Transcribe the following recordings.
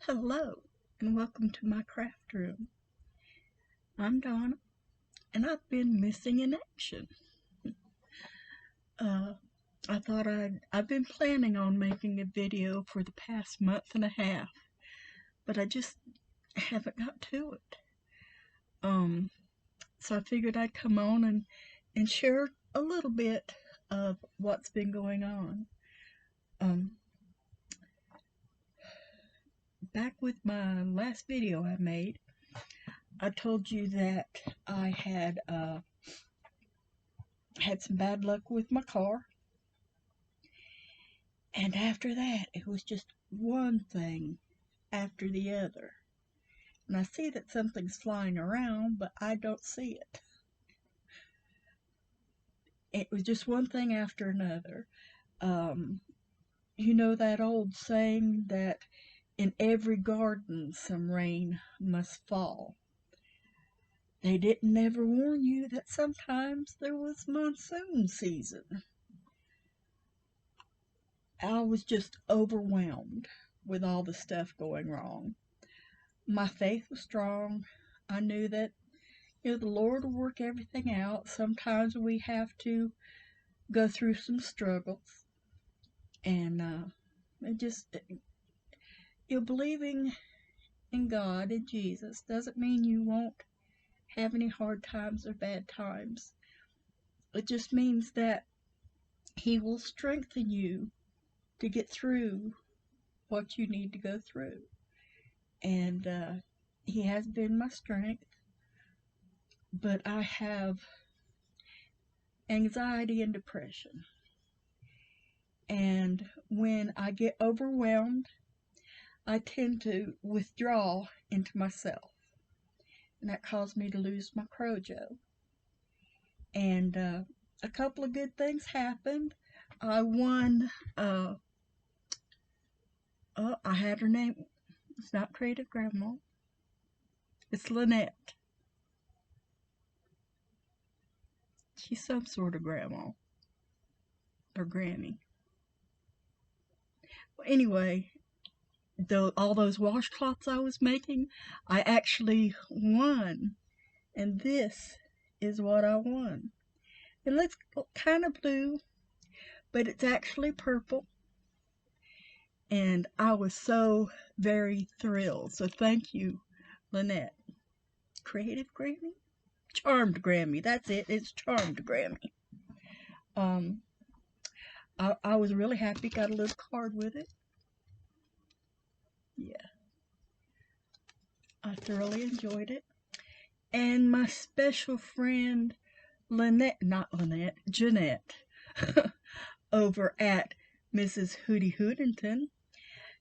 Hello, and welcome to my craft room. I'm Donna, and I've been missing in action. Uh, I've been planning on making a video for the past month and a half, but I just haven't got to it. Um, so I figured I'd come on and share a little bit of what's been going on. Um, Back with my last video I made, I told you that I had some bad luck with my car. And after that, it was just one thing after the other. And I see that something's flying around, but I don't see it. It was just one thing after another. Um, you know that old saying that in every garden some rain must fall. They didn't ever warn you that sometimes there was monsoon season. I was just overwhelmed with all the stuff going wrong. My faith was strong. I knew that the Lord will work everything out. Sometimes we have to go through some struggles, and it just believing in God and Jesus doesn't mean you won't have any hard times or bad times. It just means that He will strengthen you to get through what you need to go through, and He has been my strength. But I have anxiety and depression. And when I get overwhelmed, I tend to withdraw into myself. And that caused me to lose my crojo. And a couple of good things happened. I won, I had her name. It's not Creative Grandma. It's Lynette. She's some sort of grandma. Or granny. Well, anyway, all those washcloths I was making, I actually won. And this is what I won. It looks kind of blue, but it's actually purple. And I was so very thrilled. So thank you, Lynette. Creative Grammy? Charmed Grammy. That's it. It's Charmed Grammy. I was really happy. Got a little card with it. Yeah. I thoroughly enjoyed it. And my special friend, Jeanette, over at Mrs. Hootie Hoodington,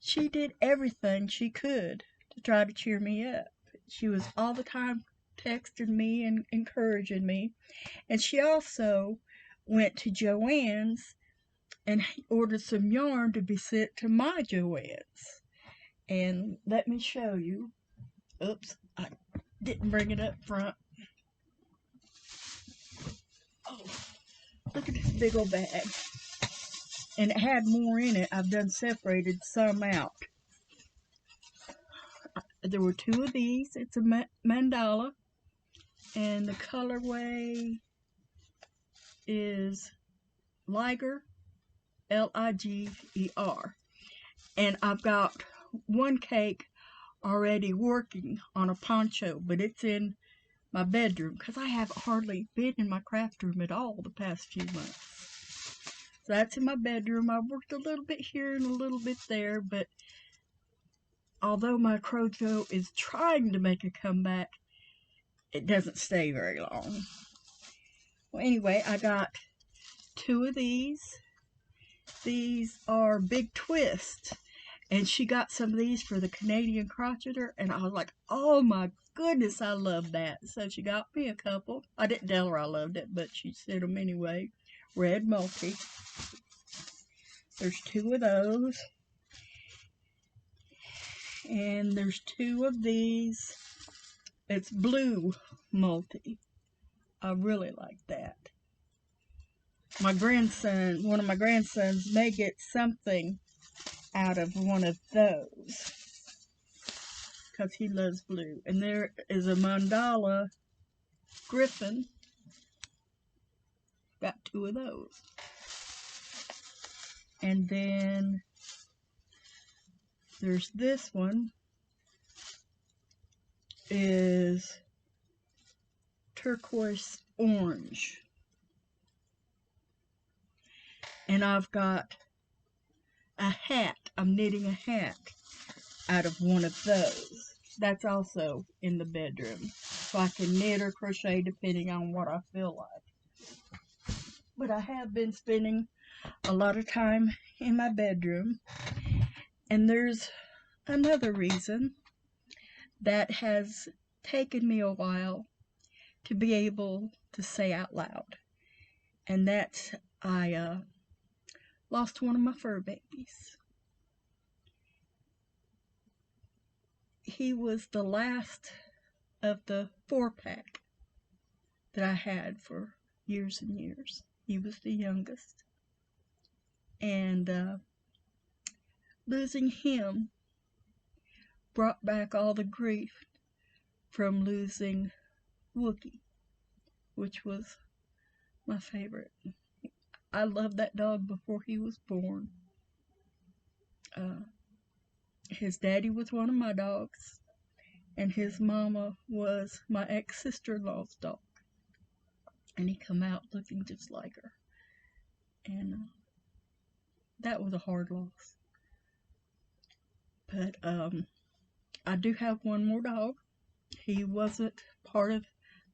she did everything she could to try to cheer me up. She was all the time texting me and encouraging me. And she also went to Joann's and ordered some yarn to be sent to my Joann's. And let me show you. Oops, I didn't bring it up front. Oh, look at this big old bag. And it had more in it. I've done separated some out. There were two of these. It's a mandala. And the colorway is Liger, Liger. And I've got one cake already working on a poncho, but it's in my bedroom because I have hardly been in my craft room at all the past few months. So that's in my bedroom. I worked a little bit here and a little bit there, but although my crojo is trying to make a comeback, it doesn't stay very long. Well, anyway, I got two of these. These are Big Twist. And she got some of these for the Canadian crocheter, and I was like, oh my goodness, I love that. So she got me a couple. I didn't tell her I loved it, but she sent them anyway. Red multi. There's two of those. And there's two of these. It's blue multi. I really like that. One of my grandsons may get something out of one of those. because he loves blue. And there is a mandala griffin. Got 2 of those. And then there's this one. Is turquoise orange. And I've got a hat. I'm knitting a hat out of one of those. That's also in the bedroom. So I can knit or crochet depending on what I feel like. But I have been spending a lot of time in my bedroom. And there's another reason that has taken me a while to be able to say out loud. And that's I lost one of my fur babies. He was the last of the 4-pack that I had for years and years. He was the youngest. And losing him brought back all the grief from losing Wookie, which was my favorite. I loved that dog before he was born. His daddy was one of my dogs, and his mama was my ex-sister-in-law's dog. And he come out looking just like her. And that was a hard loss. But I do have one more dog. He wasn't part of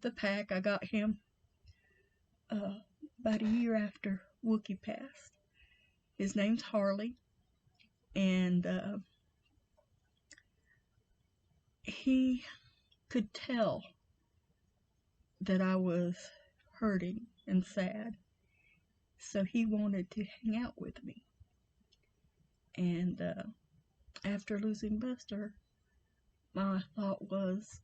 the pack. I got him about a year after Wookie passed. His name's Harley. And he could tell that I was hurting and sad. So he wanted to hang out with me. And after losing Buster, my thought was,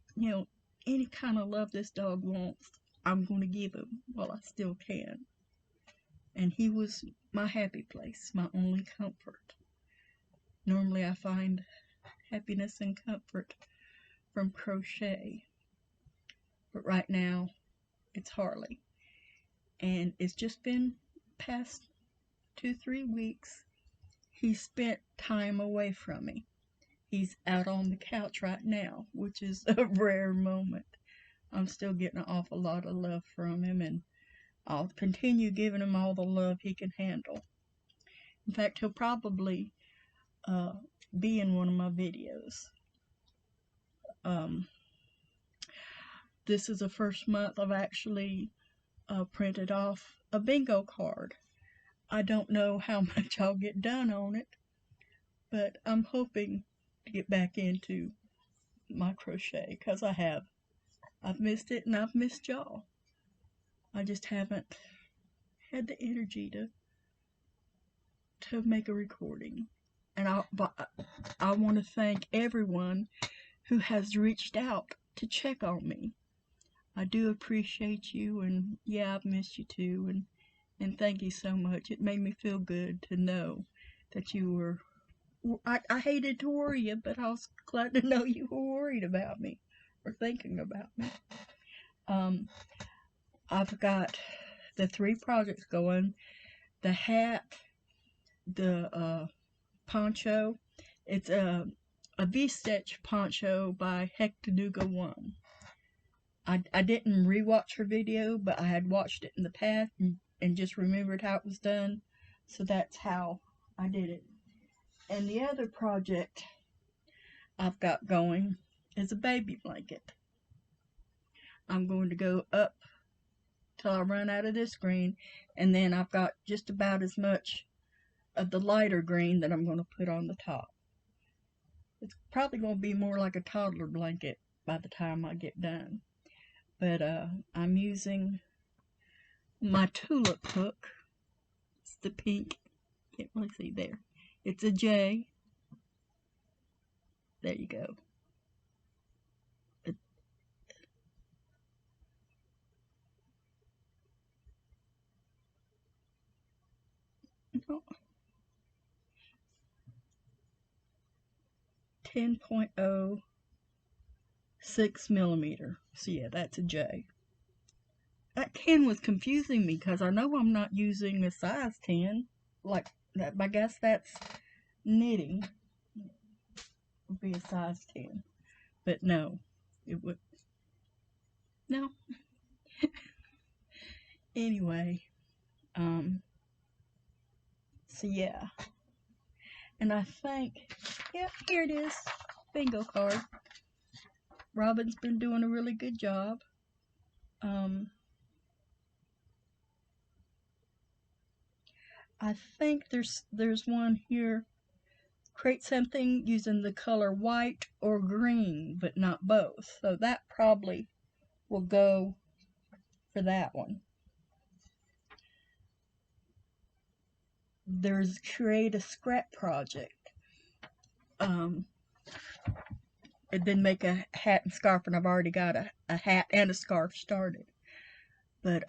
any kind of love this dog wants, I'm going to give him while I still can. And he was my happy place, my only comfort. Normally I find happiness and comfort from crochet. But right now, it's Harley. And it's just been past 2-3 weeks. He spent time away from me. He's out on the couch right now, which is a rare moment. I'm still getting an awful lot of love from him, and I'll continue giving him all the love he can handle. In fact, he'll probably be in one of my videos. This is the first month I've actually printed off a bingo card. I don't know how much I'll get done on it, but I'm hoping to get back into my crochet, because I have. I've missed it, and I've missed y'all. I just haven't had the energy to make a recording. And I want to thank everyone who has reached out to check on me. I do appreciate you, and yeah, I've missed you too, and thank you so much. It made me feel good to know that you were, I hated to worry you, but I was glad to know you were worried about me, or thinking about me. I've got the 3 projects going: the hat, the poncho. It's a V-stitch poncho by Hectanuga 1. I didn't rewatch her video, but I had watched it in the past and just remembered how it was done, so that's how I did it. And the other project I've got going is a baby blanket. I'm going to go up till I run out of this green, and then I've got just about as much of the lighter green that I'm going to put on the top. It's probably going to be more like a toddler blanket by the time I get done. But I'm using my tulip hook. It's the pink. Can't really see there. It's a J. There you go. No. 10.0 6mm. So yeah, that's a J. That 10 was confusing me because I know I'm not using a size 10. Like that, I guess that's knitting would be a size 10. But no, it would, no. Anyway, so yeah. And I think, yeah, here it is. Bingo card. Robin's been doing a really good job. I think there's one here. Create something using the color white or green, but not both. So that probably will go for that one. There's create a scrap project. And then make a hat and scarf, and I've already got a hat and a scarf started. But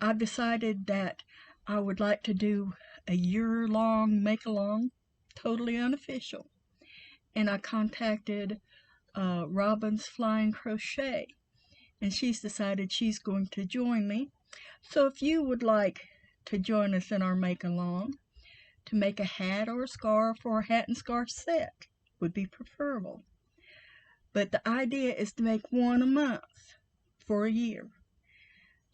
I've decided that I would like to do a year-long make-along, totally unofficial. And I contacted Robin's Flying Crochet, and she's decided she's going to join me. So if you would like to join us in our make-along, to make a hat or a scarf or a hat and scarf set would be preferable. But the idea is to make one a month for a year.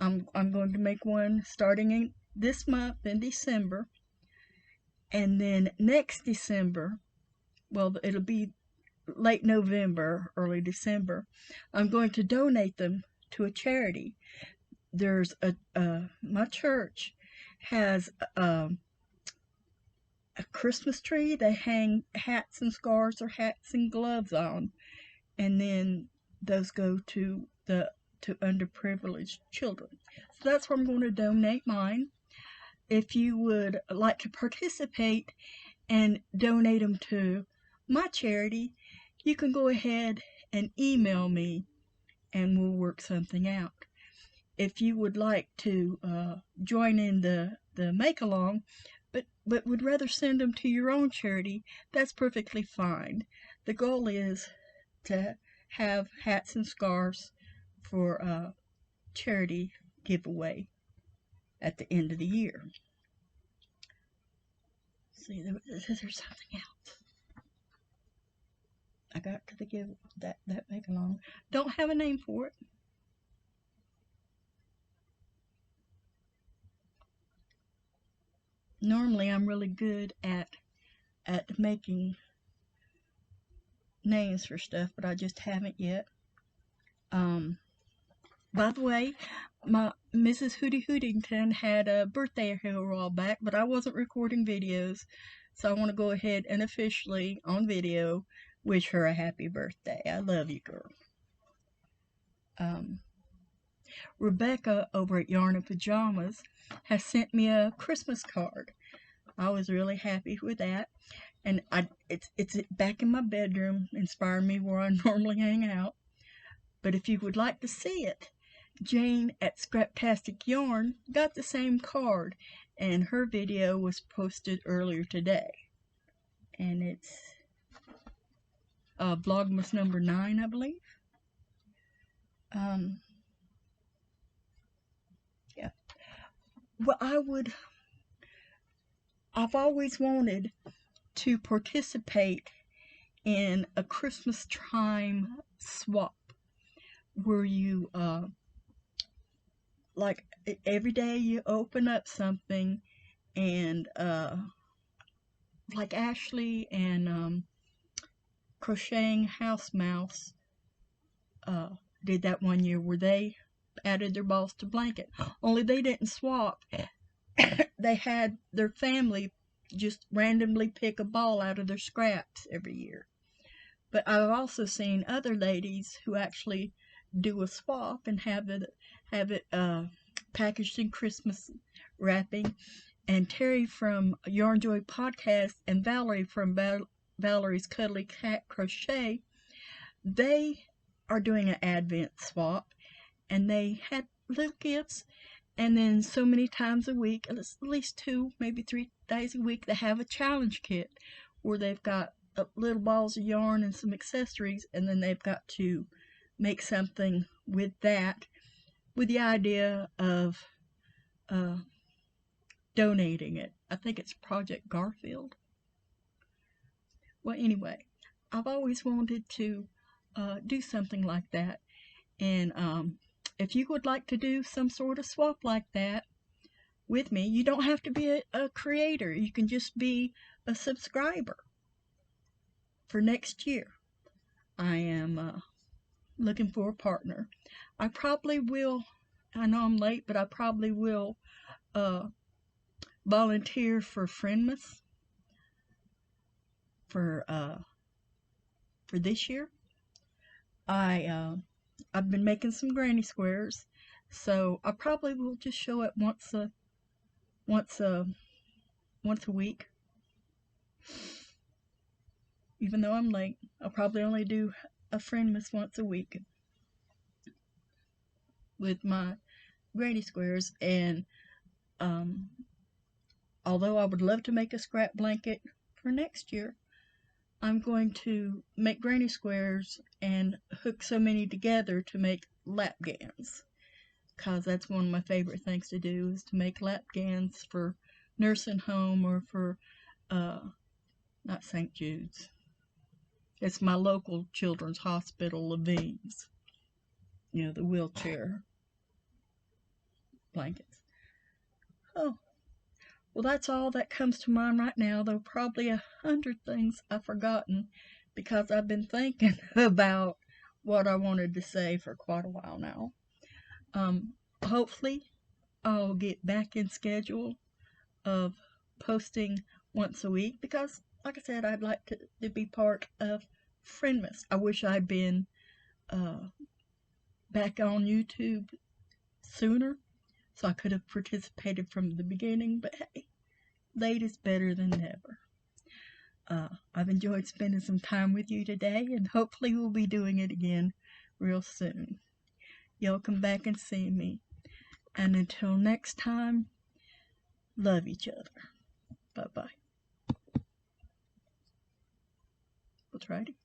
I'm going to make one starting in this month in December, and then next December, well, it'll be late November, early December, I'm going to donate them to a charity. There's my church has a Christmas tree they hang hats and scarves or hats and gloves on, and then those go to underprivileged children. So that's where I'm going to donate mine. If you would like to participate and donate them to my charity, you can go ahead and email me and we'll work something out. If you would like to join in the make-along, but would rather send them to your own charity, that's perfectly fine. The goal is to have hats and scarves for a charity giveaway at the end of the year. See, there's something else. I got to give that make along. Don't have a name for it. Normally, I'm really good at making names for stuff, but I just haven't yet. By the way, my Mrs. Hootie Hootington had a birthday here a while back, but I wasn't recording videos, so I want to go ahead and officially, on video, wish her a happy birthday. I love you, girl. Rebecca over at Yarn and Pajamas has sent me a Christmas card. I was really happy with that, and it's back in my bedroom, inspiring me where I normally hang out. But if you would like to see it, Jane at Scraptastic Yarn got the same card, and her video was posted earlier today. And it's Vlogmas number 9, I believe. Yeah. Well, I've always wanted to participate in a Christmas time swap where you like every day you open up something, and like Ashley and Crocheting House Mouse did that one year where they added their balls to blanket, only they didn't swap. They had their family just randomly pick a ball out of their scraps every year. But I've also seen other ladies who actually do a swap and have it packaged in Christmas wrapping. And Terry from Yarn Joy Podcast and Valerie from Valerie's Cuddly Cat Crochet, they are doing an Advent swap, and they had little gifts. And then so many times a week, at least 2, maybe 3 days a week, they have a challenge kit where they've got little balls of yarn and some accessories, and then they've got to make something with that, with the idea of uh, donating it. I think it's Project Garfield. Well, anyway, I've always wanted to do something like that. And if you would like to do some sort of swap like that with me, you don't have to be a creator. You can just be a subscriber for next year. I am looking for a partner. I probably will, I know I'm late, but I probably will uh, volunteer for Friendmas for this year. I've been making some granny squares, so I probably will just show up once a once a week. Even though I'm late, I'll probably only do a Friendmas once a week with my granny squares. And um, although I would love to make a scrap blanket for next year, I'm going to make granny squares and hook so many together to make lap gowns, because that's one of my favorite things to do, is to make lap gowns for nursing home or for not St. Jude's. It's my local children's hospital, Levine's. You know, the wheelchair blankets. Oh, well, that's all that comes to mind right now, though probably 100 things I've forgotten because I've been thinking about what I wanted to say for quite a while now. Hopefully, I'll get back in schedule of posting once a week because, like I said, I'd like to be part of Friendmas. I wish I'd been back on YouTube sooner so I could have participated from the beginning, but hey, late is better than never. I've enjoyed spending some time with you today, and hopefully we'll be doing it again real soon. Y'all come back and see me. And until next time, love each other. Bye-bye. We'll try to